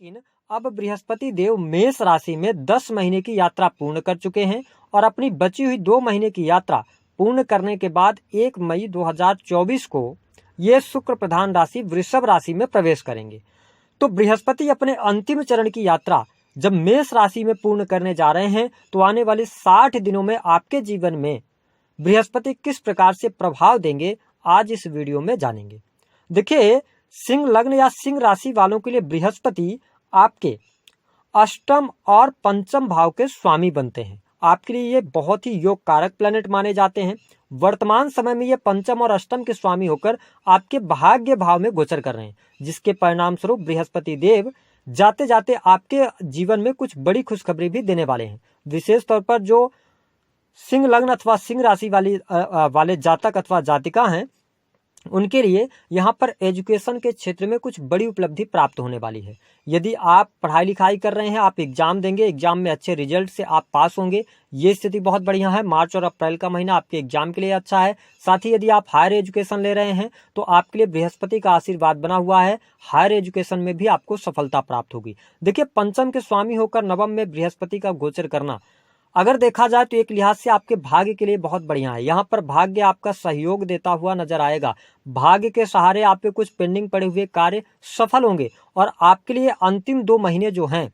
लेकिन अब बृहस्पति देव मेष राशि में 10 महीने की यात्रा पूर्ण कर चुके हैं और अपनी बची हुई 2 महीने की यात्रा पूर्ण करने के बाद 1 मई 2024 को ये शुक्र प्रधान राशि वृषभ राशि में प्रवेश करेंगे। तो बृहस्पति अपने अंतिम चरण की यात्रा जब मेष राशि में पूर्ण करने जा रहे हैं तो आने वाले 60 दिनों में आपके जीवन में बृहस्पति किस प्रकार से प्रभाव देंगे, आज इस वीडियो में जानेंगे। देखिए, सिंह लग्न या सिंह राशि वालों के लिए बृहस्पति आपके अष्टम और पंचम भाव के स्वामी बनते हैं। आपके लिए ये बहुत ही योग कारक प्लैनेट माने जाते हैं। वर्तमान समय में ये पंचम और अष्टम के स्वामी होकर आपके भाग्य भाव में गोचर कर रहे हैं, जिसके परिणाम स्वरूप बृहस्पति देव जाते जाते आपके जीवन में कुछ बड़ी खुशखबरी भी देने वाले हैं। विशेष तौर पर जो सिंह लग्न अथवा सिंह राशि वाले जातक अथवा जातिका हैं, उनके लिए यहाँ पर एजुकेशन के क्षेत्र में कुछ बड़ी उपलब्धि प्राप्त होने वाली है। यदि आप पढ़ाई लिखाई कर रहे हैं, आप एग्जाम देंगे, एग्जाम में अच्छे रिजल्ट से आप पास होंगे, ये स्थिति बहुत बढ़िया है। मार्च और अप्रैल का महीना आपके एग्जाम के लिए अच्छा है। साथ ही यदि आप हायर एजुकेशन ले रहे हैं तो आपके लिए बृहस्पति का आशीर्वाद बना हुआ है, हायर एजुकेशन में भी आपको सफलता प्राप्त होगी। देखिए, पंचम के स्वामी होकर नवम में बृहस्पति का गोचर करना अगर देखा जाए तो एक लिहाज से आपके भाग्य के लिए बहुत बढ़िया है। यहाँ पर भाग्य आपका सहयोग देता हुआ नजर आएगा। भाग्य के सहारे आप पे कुछ पेंडिंग पड़े हुए कार्य सफल होंगे और आपके लिए अंतिम 2 महीने जो हैं,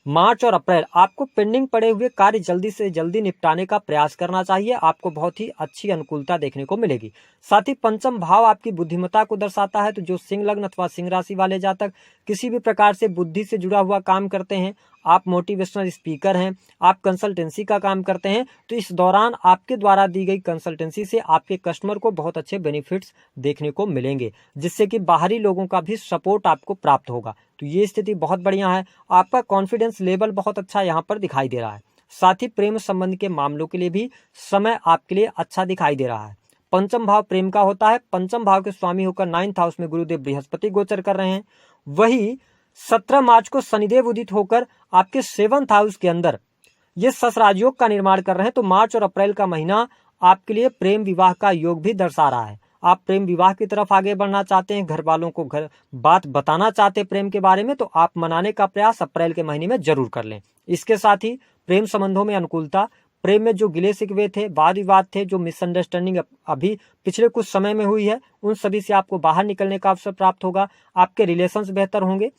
मार्च और अप्रैल, आपको पेंडिंग पड़े हुए कार्य जल्दी से जल्दी निपटाने का प्रयास करना चाहिए। आपको बहुत ही अच्छी अनुकूलता देखने को मिलेगी। साथ ही पंचम भाव आपकी बुद्धिमत्ता को दर्शाता है। तो जो सिंह लग्न अथवा सिंह राशि वाले जातक किसी भी प्रकार से बुद्धि से जुड़ा हुआ काम करते हैं, आप मोटिवेशनल स्पीकर हैं, आप कंसल्टेंसी का काम करते हैं, तो इस दौरान आपके द्वारा दी गई कंसल्टेंसी से आपके कस्टमर को बहुत अच्छे बेनिफिट्स देखने को मिलेंगे, जिससे कि बाहरी लोगों का भी सपोर्ट आपको प्राप्त होगा। तो ये स्थिति बहुत बढ़िया है। आपका कॉन्फिडेंस लेवल बहुत अच्छा यहाँ पर दिखाई दे रहा है। साथ ही प्रेम संबंध के मामलों के लिए भी समय आपके लिए अच्छा दिखाई दे रहा है। पंचम भाव प्रेम का होता है। पंचम भाव के स्वामी होकर 9th हाउस में गुरुदेव बृहस्पति गोचर कर रहे हैं। वही 17 मार्च को शनिदेव उदित होकर आपके 7th हाउस के अंदर ये ससराज योग का निर्माण कर रहे हैं। तो मार्च और अप्रैल का महीना आपके लिए प्रेम विवाह का योग भी दर्शा रहा है। आप प्रेम विवाह की तरफ आगे बढ़ना चाहते हैं, घर वालों को बात बताना चाहते हैं प्रेम के बारे में, तो आप मनाने का प्रयास अप्रैल के महीने में जरूर कर लें। इसके साथ ही प्रेम संबंधों में अनुकूलता, प्रेम में जो गिले शिकवे थे, वाद विवाद थे, जो मिसअंडरस्टैंडिंग अभी पिछले कुछ समय में हुई है, उन सभी से आपको बाहर निकलने का अवसर प्राप्त होगा। आपके रिलेशंस बेहतर होंगे,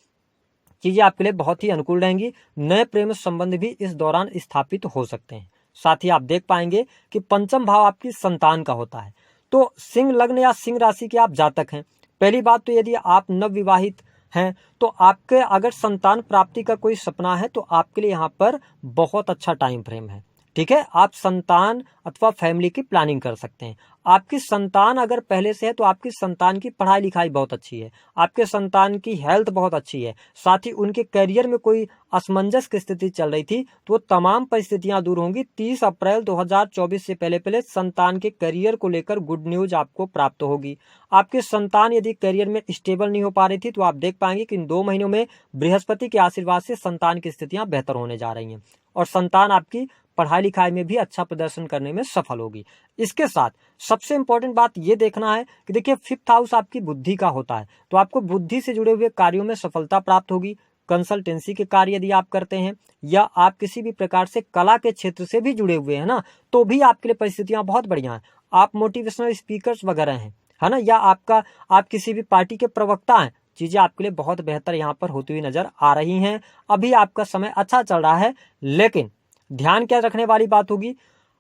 चीजें आपके लिए बहुत ही अनुकूल रहेंगी। नए प्रेम संबंध भी इस दौरान स्थापित हो सकते हैं। साथ ही आप देख पाएंगे कि पंचम भाव आपकी संतान का होता है। तो सिंह लग्न या सिंह राशि के आप जातक हैं, पहली बात तो यदि आप नवविवाहित हैं तो आपके अगर संतान प्राप्ति का कोई सपना है तो आपके लिए यहाँ पर बहुत अच्छा टाइम फ्रेम है। ठीक है, आप संतान अथवा फैमिली की प्लानिंग कर सकते हैं। आपकी संतान अगर पहले से है तो आपकी संतान की पढ़ाई लिखाई बहुत अच्छी है, आपके संतान की हेल्थ बहुत अच्छी है। साथ ही उनके करियर में कोई असमंजस की स्थिति चल रही थी तो वो तमाम परिस्थितियां दूर होंगी। 30 अप्रैल 2024 से पहले पहले संतान के करियर को लेकर गुड न्यूज आपको प्राप्त होगी। आपके संतान यदि करियर में स्टेबल नहीं हो पा रही थी तो आप देख पाएंगे कि इन 2 महीनों में बृहस्पति के आशीर्वाद से संतान की स्थितियां बेहतर होने जा रही हैं और संतान आपकी पढ़ाई लिखाई में भी अच्छा प्रदर्शन करने में सफल होगी। इसके साथ सबसे इंपॉर्टेंट बात ये देखना है कि देखिए 5th हाउस आपकी बुद्धि का होता है, तो आपको बुद्धि से जुड़े हुए कार्यों में सफलता प्राप्त होगी। कंसल्टेंसी के कार्य यदि आप करते हैं या आप किसी भी प्रकार से कला के क्षेत्र से भी जुड़े हुए हैं ना, तो भी आपके लिए परिस्थितियां बहुत बढ़िया हैं। आप मोटिवेशनल स्पीकर्स वगैरह हैं, है ना, या आप किसी भी पार्टी के प्रवक्ता हैं, चीजें आपके लिए बहुत बेहतर यहाँ पर होती हुई नजर आ रही हैं। अभी आपका समय अच्छा चल रहा है, लेकिन ध्यान क्या रखने वाली बात होगी,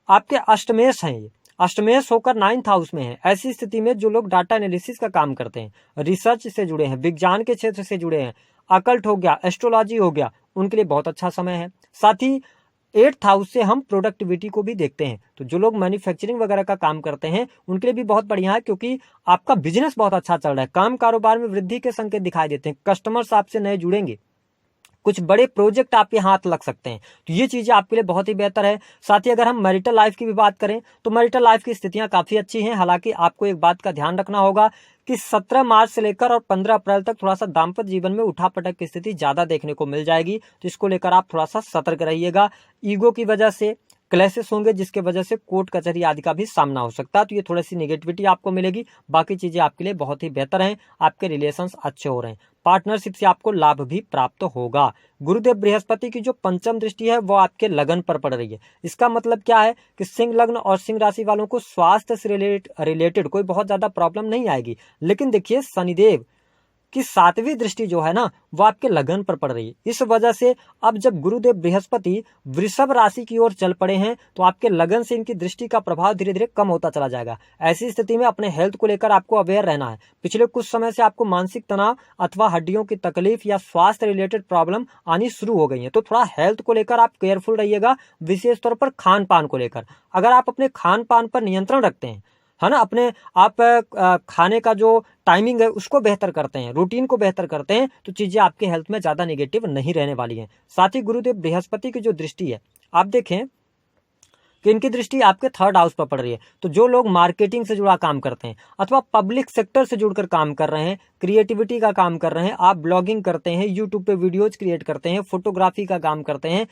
आपके अष्टमेश हैं, ये अष्टमेश होकर 9th हाउस में है। ऐसी स्थिति में जो लोग डाटा एनालिसिस का काम करते हैं, रिसर्च से जुड़े हैं, विज्ञान के क्षेत्र से जुड़े हैं, अकल्ट हो गया, एस्ट्रोलॉजी हो गया, उनके लिए बहुत अच्छा समय है। साथ ही 8th हाउस से हम प्रोडक्टिविटी को भी देखते हैं, तो जो लोग मैन्युफैक्चरिंग वगैरह का काम करते हैं उनके लिए भी बहुत बढ़िया है, क्योंकि आपका बिजनेस बहुत अच्छा चल रहा है। काम कारोबार में वृद्धि के संकेत दिखाई देते हैं, कस्टमर्स आपसे नए जुड़ेंगे, कुछ बड़े प्रोजेक्ट आपके हाथ लग सकते हैं, तो ये चीजें आपके लिए बहुत ही बेहतर है। साथ ही अगर हम मैरिटल लाइफ की भी बात करें तो मैरिटल लाइफ की स्थितियां काफी अच्छी हैं। हालांकि आपको एक बात का ध्यान रखना होगा कि 17 मार्च से लेकर और 15 अप्रैल तक थोड़ा सा दाम्पत्य जीवन में उठापटक की स्थिति ज्यादा देखने को मिल जाएगी, तो इसको लेकर आप थोड़ा सा सतर्क रहिएगा। ईगो की वजह से क्लैशेस होंगे, जिसके वजह से कोर्ट कचहरी आदि का भी सामना हो सकता है, तो ये थोड़ी सी नेगेटिविटी आपको मिलेगी। बाकी चीजें आपके लिए बहुत ही बेहतर हैं, आपके रिलेशंस अच्छे हो रहे हैं। पार्टनरशिप से आपको लाभ भी प्राप्त होगा। गुरुदेव बृहस्पति की जो पंचम दृष्टि है वो आपके लगन पर पड़ रही है। इसका मतलब क्या है कि सिंह लग्न और सिंह राशि वालों को स्वास्थ्य से रिलेटेड कोई बहुत ज्यादा प्रॉब्लम नहीं आएगी। लेकिन देखिए शनिदेव कि 7वीं दृष्टि जो है ना वो आपके लगन पर पड़ रही है। इस वजह से अब जब गुरुदेव बृहस्पति वृषभ राशि की ओर चल पड़े हैं तो आपके लगन से इनकी दृष्टि का प्रभाव धीरे धीरे कम होता चला जाएगा। ऐसी स्थिति में अपने हेल्थ को लेकर आपको अवेयर रहना है। पिछले कुछ समय से आपको मानसिक तनाव अथवा हड्डियों की तकलीफ या स्वास्थ्य रिलेटेड प्रॉब्लम आनी शुरू हो गई है, तो थोड़ा हेल्थ को लेकर आप केयरफुल रहिएगा, विशेष तौर पर खान पान को लेकर। अगर आप अपने खान पान पर नियंत्रण रखते हैं, है ना, अपने आप खाने का जो टाइमिंग है उसको बेहतर करते हैं, रूटीन को बेहतर करते हैं, तो चीजें आपके हेल्थ में ज्यादा नेगेटिव नहीं रहने वाली हैं। साथ ही गुरुदेव बृहस्पति की जो दृष्टि है, आप देखें कि इनकी दृष्टि आपके 3rd हाउस पर पड़ रही है। तो जो लोग मार्केटिंग से जुड़ा काम करते हैं अथवा पब्लिक सेक्टर से जुड़कर काम कर रहे हैं, क्रिएटिविटी का काम कर रहे हैं, आप ब्लॉगिंग करते हैं, यूट्यूब पे वीडियोज क्रिएट करते हैं, फोटोग्राफी का काम करते हैं,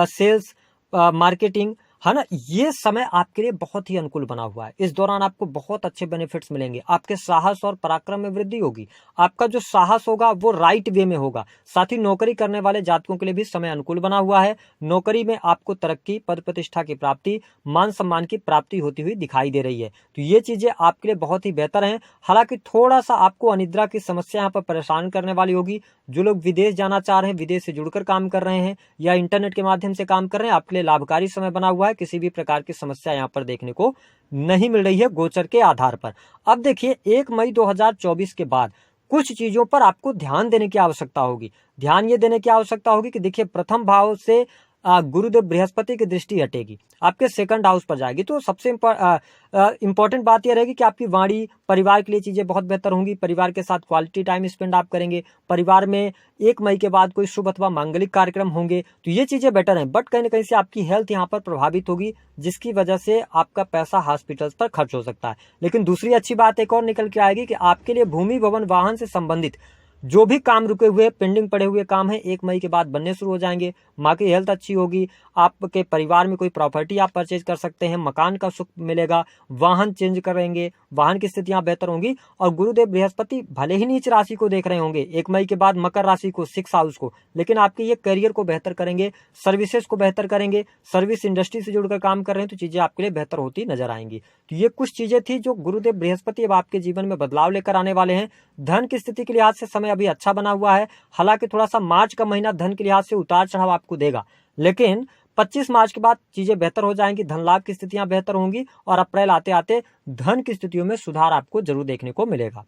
सेल्स मार्केटिंग, है ना, ये समय आपके लिए बहुत ही अनुकूल बना हुआ है। इस दौरान आपको बहुत अच्छे बेनिफिट्स मिलेंगे। आपके साहस और पराक्रम में वृद्धि होगी। आपका जो साहस होगा वो राइट वे में होगा। साथ ही नौकरी करने वाले जातकों के लिए भी समय अनुकूल बना हुआ है। नौकरी में आपको तरक्की, पद प्रतिष्ठा की प्राप्ति, मान सम्मान की प्राप्ति होती हुई दिखाई दे रही है। तो ये चीजें आपके लिए बहुत ही बेहतर हैं। हालांकि थोड़ा सा आपको अनिद्रा की समस्या यहाँ पर परेशान करने वाली होगी। जो लोग विदेश जाना चाह रहे हैं, विदेश से जुड़कर काम कर रहे हैं या इंटरनेट के माध्यम से काम कर रहे हैं, आपके लिए लाभकारी समय बना हुआ है। किसी भी प्रकार की समस्या यहाँ पर देखने को नहीं मिल रही है गोचर के आधार पर। अब देखिए 1 मई 2024 के बाद कुछ चीजों पर आपको ध्यान देने की आवश्यकता होगी। ध्यान ये देने की आवश्यकता होगी कि देखिए प्रथम भाव से गुरुदेव बृहस्पति की दृष्टि हटेगी, आपके 2nd हाउस पर जाएगी। तो सबसे इंपॉर्टेंट बात यह रहेगी कि आपकी वाणी, परिवार के लिए चीजें बहुत बेहतर होंगी। परिवार के साथ क्वालिटी टाइम स्पेंड आप करेंगे। परिवार में 1 मई के बाद कोई शुभ अथवा मांगलिक कार्यक्रम होंगे, तो ये चीजें बेटर हैं। बट कहीं ना कहीं से आपकी हेल्थ यहाँ पर प्रभावित होगी, जिसकी वजह से आपका पैसा हॉस्पिटल्स पर खर्च हो सकता है। लेकिन दूसरी अच्छी बात एक और निकल के आएगी कि आपके लिए भूमि, भवन, वाहन से संबंधित जो भी काम रुके हुए, पेंडिंग पड़े हुए काम है 1 मई के बाद बनने शुरू हो जाएंगे। माँ की हेल्थ अच्छी होगी। आपके परिवार में कोई प्रॉपर्टी आप परचेज कर सकते हैं, मकान का सुख मिलेगा, वाहन चेंज करेंगे, वाहन की स्थितियां बेहतर होंगी। और गुरुदेव बृहस्पति भले ही नीच राशि को देख रहे होंगे 1 मई के बाद, मकर राशि को, 6th हाउस को, लेकिन आपके ये करियर को बेहतर करेंगे, सर्विसेज को बेहतर करेंगे। सर्विस इंडस्ट्री से जुड़कर काम कर रहे हैं तो चीजें आपके लिए बेहतर होती नजर आएंगी। तो ये कुछ चीजें थी जो गुरुदेव बृहस्पति अब आपके जीवन में बदलाव लेकर आने वाले हैं। धन की स्थिति के लिहाज से समय अभी अच्छा बना हुआ है। हालांकि थोड़ा सा मार्च का महीना धन के लिहाज से उतार चढ़ाव आपको देगा, लेकिन 25 मार्च के बाद चीजें बेहतर हो जाएंगी। धन लाभ की स्थितियां बेहतर होंगी और अप्रैल आते आते धन की स्थितियों में सुधार आपको जरूर देखने को मिलेगा।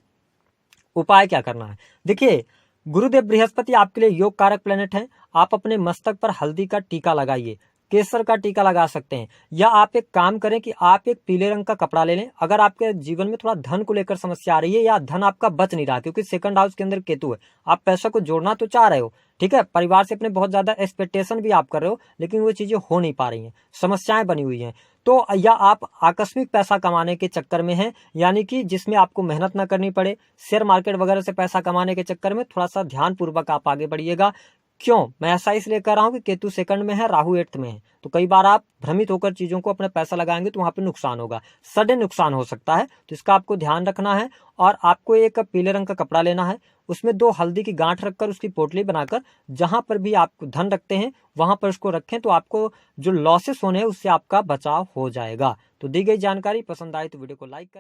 उपाय क्या करना है? देखिए गुरुदेव बृहस्पति आपके लिए योग कारक प्लेनेट है। आप अपने मस्तक पर हल्दी का टीका लगाइए, केसर का टीका लगा सकते हैं, या आप एक काम करें कि आप एक पीले रंग का कपड़ा ले लें। अगर आपके जीवन में थोड़ा धन को लेकर समस्या आ रही है या धन आपका बच नहीं रहा, क्योंकि 2nd हाउस के अंदर केतु है, आप पैसा को जोड़ना तो चाह रहे हो, ठीक है, परिवार से अपने बहुत ज्यादा एक्सपेक्टेशन भी आप कर रहे हो, लेकिन वो चीजें हो नहीं पा रही हैं, समस्याएं बनी हुई हैं। तो या आप आकस्मिक पैसा कमाने के चक्कर में हैं, यानी कि जिसमें आपको मेहनत ना करनी पड़े, शेयर मार्केट वगैरह से पैसा कमाने के चक्कर में थोड़ा सा ध्यान पूर्वक आप आगे बढ़िएगा। क्यों मैं ऐसा इसलिए कर रहा हूं कि केतु 2nd में है, राहु 8th में है, तो कई बार आप भ्रमित होकर चीजों को अपने पैसा लगाएंगे तो वहां पे नुकसान होगा, सडन नुकसान हो सकता है। तो इसका आपको ध्यान रखना है। और आपको एक पीले रंग का कपड़ा लेना है, उसमें 2 हल्दी की गांठ रखकर उसकी पोटली बनाकर जहां पर भी आप धन रखते हैं वहां पर उसको रखें, तो आपको जो लॉसेस होने हैं उससे आपका बचाव हो जाएगा। तो दी गई जानकारी पसंद आई तो वीडियो को लाइक करें।